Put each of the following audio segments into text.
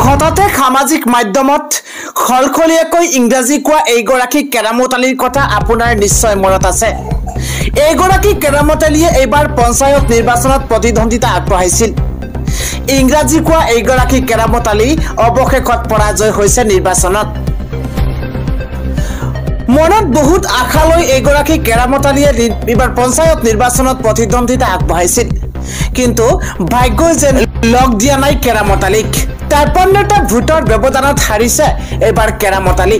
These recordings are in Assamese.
হঠাতে সামাজিক মাধ্যমত খলখলিয়াকৈ ইংৰাজী কোৱা এইগৰাকী কেৰামতালীৰ কথা আপোনাৰ নিশ্চয় মনত আছে। এইগৰাকী কেৰামতালীয়ে এইবাৰ পঞ্চায়ত নিৰ্বাচনত প্ৰতিদ্বন্দ্বিতা আগবঢ়াইছিল। ইংৰাজী কোৱা এইগৰাকী কেৰামতালী অৱশেষত পৰাজয় হৈছে নিৰ্বাচনত। মনত বহুত আশা লৈ এইগৰাকী কেৰামতালীয়ে এইবাৰ পঞ্চায়ত নিৰ্বাচনত প্ৰতিদ্বন্দ্বিতা আগবঢ়াইছিল, কিন্তু ভাগ্যই যেন লগ দিয়া নাই কেৰামতালীক। 53টা ভোটৰ ব্যৱধানত হাৰিছে এইবাৰ কেৰামতালী।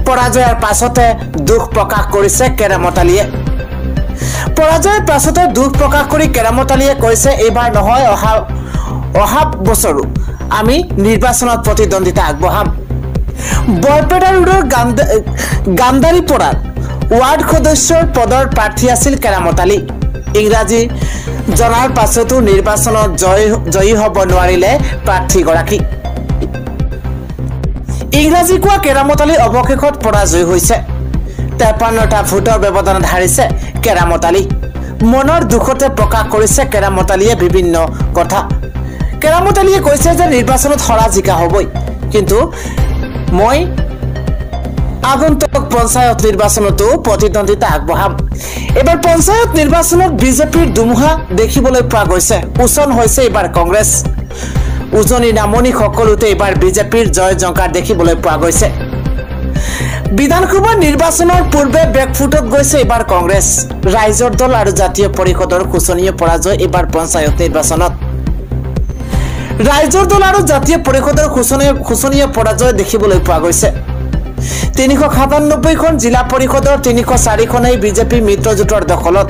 পৰাজয়ৰ পাছতে দুখ প্ৰকাশ কৰিছে কেৰামতালীয়ে। পৰাজয়ৰ পাছতে দুখ প্ৰকাশ কৰি কেৰামতালীয়ে কৈছে, এইবাৰ নহয় অহা বছৰো আমি নিৰ্বাচনত প্ৰতিদ্বন্দ্বিতা আগবঢ়াম। বৰপেটা ৰোডৰ গান্ধাৰীপৰাৰ ৱাৰ্ড সদস্যৰ পদৰ প্ৰাৰ্থী আছিল কেৰামতালী। ইংৰাজী জনাৰ পাছতো নিৰ্বাচনত জয়ী হ'ব নোৱাৰিলে প্ৰাৰ্থীগৰাকী। ইংৰাজী কোৱা কেৰামতালী অৱশেষত পৰাজয় হৈছে। 53টা ভোটৰ ব্যৱধানত হাৰিছে কেৰামতালী। মনৰ দুখতে প্ৰকাশ কৰিছে কেৰামতালীয়ে বিভিন্ন কথা। কেৰামতালীয়ে কৈছে যে নিৰ্বাচনত হৰা জিকা হ'বই, কিন্তু মই আগন্তুক পঞ্চায়ত নিৰ্বাচনতো প্ৰতিদ্বন্দ্বিতা আগবঢ়াম। এইবাৰ পঞ্চায়ত নিৰ্বাচনত বিজেপিৰ ধুমুহা দেখিবলৈ পোৱা গৈছে। উচন হৈছে এইবাৰ কংগ্ৰেছ। উজনি নামনি সকলোতে এইবাৰ বিজেপিৰ জয় জংকাৰ দেখিবলৈ পোৱা গৈছে। বিধানসভা নিৰ্বাচনৰ পূৰ্বে বেকফুটত গৈছে এইবাৰ কংগ্ৰেছ। ৰাইজৰ দল আৰু জাতীয় পৰিষদৰ শোচনীয় পৰাজয় এইবাৰ পঞ্চায়ত নিৰ্বাচনত। ৰাইজৰ দল আৰু জাতীয় পৰিষদৰ শোচনীয় পৰাজয় দেখিবলৈ পোৱা গৈছে। 397খন জিলা পৰিষদৰ 304খনেই বিজেপি মিত্ৰজোঁটৰ দখলত।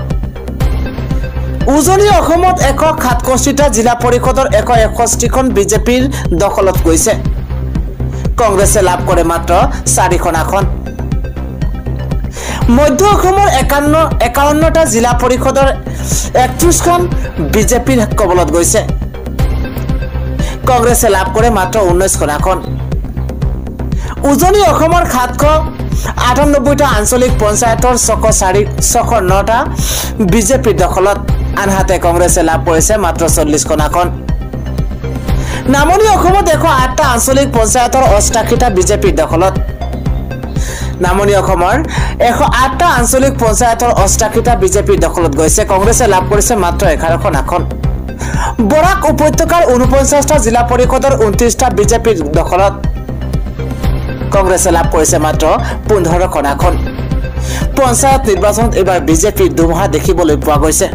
উজনি অসমত 167টা জিলা পৰিষদৰ 161খন বিজেপিৰ দখলত গৈছে। কংগ্ৰেছে লাভ কৰে মাত্ৰ 4খন আসন। মধ্য অসমৰ 51টা জিলা পৰিষদৰ 31খন বিজেপিৰ কবলত গৈছে। কংগ্ৰেছে লাভ কৰে মাত্ৰ 19খন আসন। উজনি অসমৰ 798টা আঞ্চলিক পঞ্চায়তৰ 609টা বিজেপিৰ দখলত, আনহাতে কংগ্ৰেছে লাভ কৰিছে মাত্ৰ 40খন আসন। নামনি অসমত 108টা আঞ্চলিক পঞ্চায়তৰ 88টা বিজেপিৰ দখলত। নামনি অসমৰ 108টা আঞ্চলিক পঞ্চায়তৰ 88টা বিজেপিৰ দখলত গৈছে। কংগ্ৰেছে লাভ কৰিছে মাত্ৰ 11খন আসন। বৰাক উপত্যকাৰ 49টা জিলা পৰিষদৰ 29টা বিজেপিৰ দখলত। কংগ্ৰেছে লাভ কৰিছে মাত্ৰ 15খন আসন। পঞ্চায়ত নিৰ্বাচনত এইবাৰ বিজেপিৰ ধুমুহা দেখিবলৈ পোৱা গৈছে।